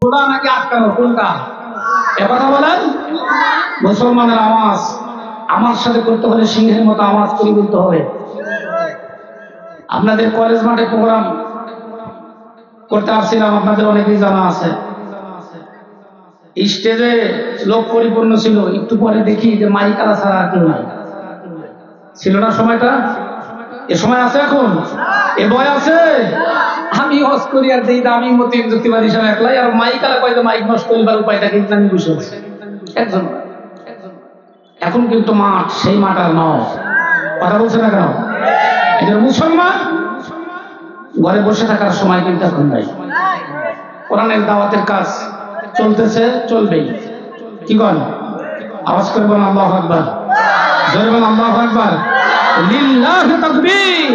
খোলা নাকি আটকানো, কোনটা? এ কথা বলেন। মুসলমানের আওয়াজ আমার সাথে করতে হলে সিংহের মতো আওয়াজ করে বলতে হবে। আপনাদের কলেজ মাঠে প্রোগ্রাম করতে আসছিলাম, আপনাদের অনেকেই জানা আছে। স্টেজে লোক পরিপূর্ণ ছিল, একটু পরে দেখি যে মাইকালা ছাড়া আর কেউ নাই। ছিল না সময়টা? এ সময় আছে এখন? এ বয় আছে? আমি হজ করি আর দিই, আমি মতিন যুক্তিবাদী হিসাবে একলাই, আর মাইকালা কয় যে মাইক নষ্ট করিবার উপায়টা কিন্তু আমি বুঝে আছি একজন। এখন কিন্তু মাঠ সেই মাঠ আর নয়। কথা বলছে না কেন? এটা মুসলমান ঘরে বসে থাকার সময় কিন্তু এখন নাই। কোরআনের দাওয়াতের কাজ চলতেছে, চলবেই। কি বল? আওয়াজ করে বলেন আল্লাহু আকবার, জোরে বলেন আল্লাহু আকবার, লিল্লাহি তাকবীর,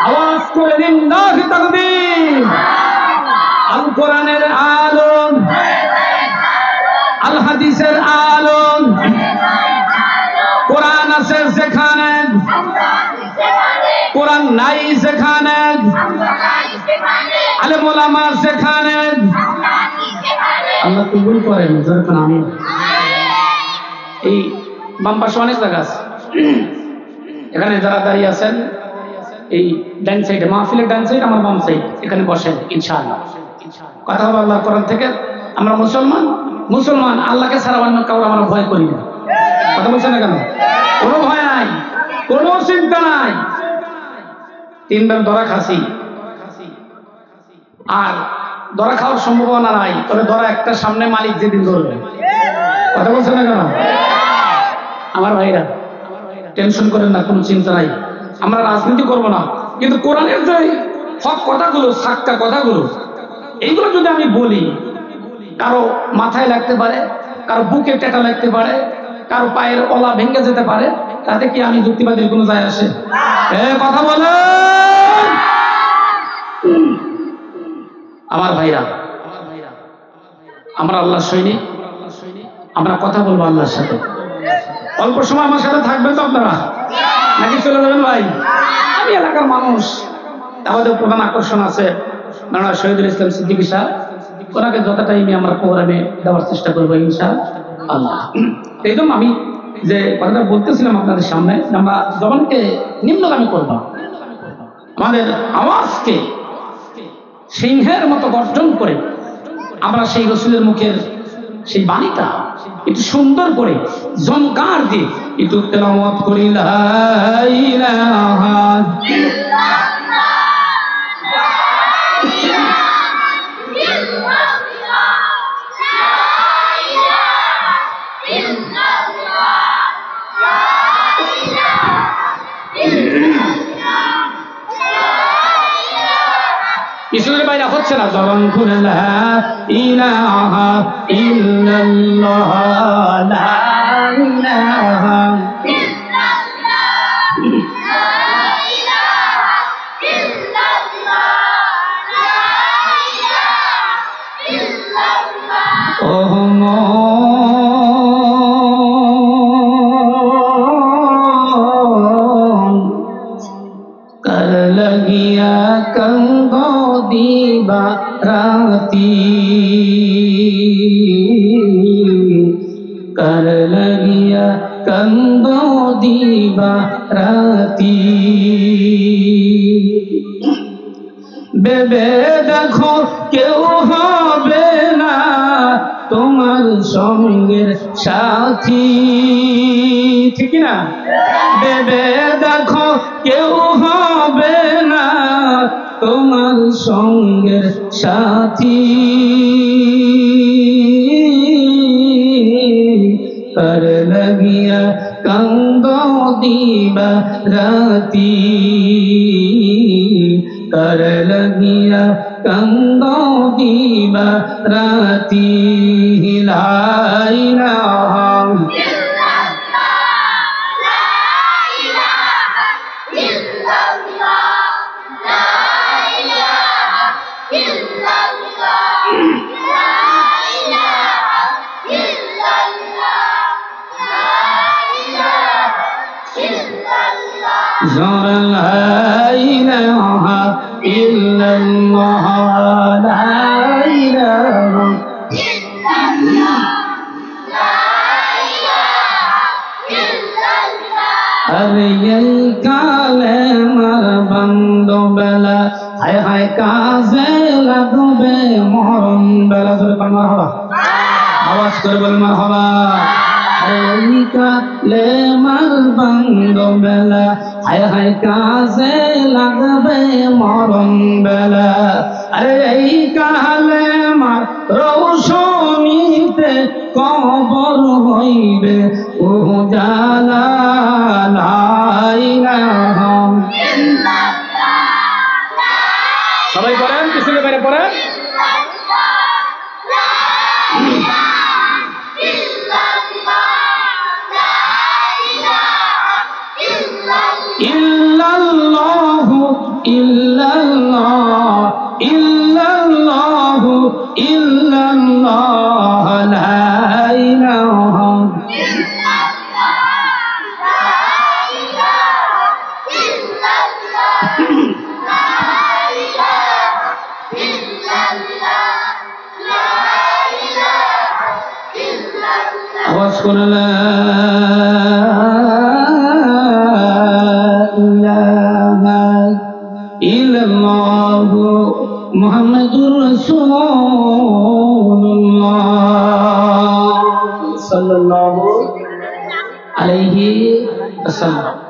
আওয়াজ করে লিল্লাহি তাকবীর। আল কোরআনের আলোন, আল হাদিসের আলোন, কোরআন আছে যেখানে, কোরআন নাই যেখানে, আলেম ওলামা যেখানে, আল্লাহ কবুল করেন। যখন আমি এই বাম পাশে অনেক জায়গা আছে, এখানে যারা দাঁড়িয়ে আছেন এই ডান সাইডে, মাহফিলের ডান সাইড আমার বাম সাইড, এখানে বসেন ইনশাআল্লাহ। কথা হবে আল্লাহর কোরআন থেকে। আমরা মুসলমান, মুসলমান আল্লাহকে ছাড়া অন্য কাউকে আমরা ভয় করি না। কথা বলছেন না কেন? কোনো ভয় নাই, কোনো চিন্তা নাই। তিনবার ধরা খাসি, আর ধরা খাওয়ার সম্ভাবনা নাই, তবে ধরা একটা সামনে মালিক যেদিন ধরবে। কথা বলছেন না কেন? আমার ভাইরা টেনশন করেন না, কোনো চিন্তা নাই। আমরা রাজনীতি করব না, কিন্তু কোরআনের যে হক কথাগুলো, সাক্কা কথাগুলো, এইগুলো যদি আমি বলি, কারো মাথায় লাগতে পারে, কারো বুকে টেটা লাগতে পারে, কারো পায়ের ওলা ভেঙে যেতে পারে, তাতে কি আমি যুক্তিবাদীর কোনো যায় আসে? কথা বলে আমার ভাইরা, আমরা আল্লাহ সৈনিক, আমরা কথা বলবো আল্লাহর সাথে। অল্প সময় আমার সাথে থাকবেন তো আপনারা, নাকি চলে যাবেন ভাই? আমি এলাকার মানুষ, আমাদের প্রধান আকর্ষণ আছে মাওলানা শহীদুল ইসলাম সিদ্দিকী সাহেব, ওনাকে যত টাইমে আমরা প্রোগ্রামে দেওয়ার চেষ্টা করবো ইনশাআল্লাহ। এই জন্য আমি যে কথাটা বলতেছিলাম আপনাদের সামনে, আমরা জবানকে নিম্নগামী করবো, আমাদের আওয়াজকে সিংহের মতো গর্জন করে আমরা সেই রসুলের মুখের সেই বাণীটা একটু সুন্দর করে জমকার দিয়ে একটু তেলাওয়াত করি। লা ইলাহা ইসলামের বাইরে হচ্ছে না, জবান খুলে লা ইলাহা ইল্লাল্লাহ, লা ইলাহা राती कर लगिया कंदो दीवा राती बेबे देखो केउ होबे ना তোমার সঙ্গের সাথী, ঠিক না? বেবে দেখো কেউ হবে না তোমার সঙ্গের সাথী, কর লাগিয়া কান্দ দিবা রাতি, কর লাগিয়া কান্দ দিবা রাতি। লা ইলাহা ইল্লাল্লাহ, লা ইলাহা আরে এই কালেমার বান্দবেলা হায় হায় কাজে লাগবে মরণ বেলা। ধরে মারহাবা, আওয়াজ করে বল মারহাবা। এই কালেমার বান্দবেলা হায় হায় কাজে লাগবে মরণ বেলা। আরে এই কালেমার রৌশনীতে কবর হইবে উজালা। লা ইলাহা সবাই পড়েন, কিছু বাইরে পড়েন। ইল্লাল্লাহু ইল্লাল্লাহ ইল্লাল্লাহু ইল্লাল্লাহ লা ইলাহা আওয়াজ করে লা ইলাহা ইল্লাল্লাহু মুহাম্মাদুর রাসূলুল্লাহ সাল্লাল্লাহু আলাইহি ওয়াসাল্লাম।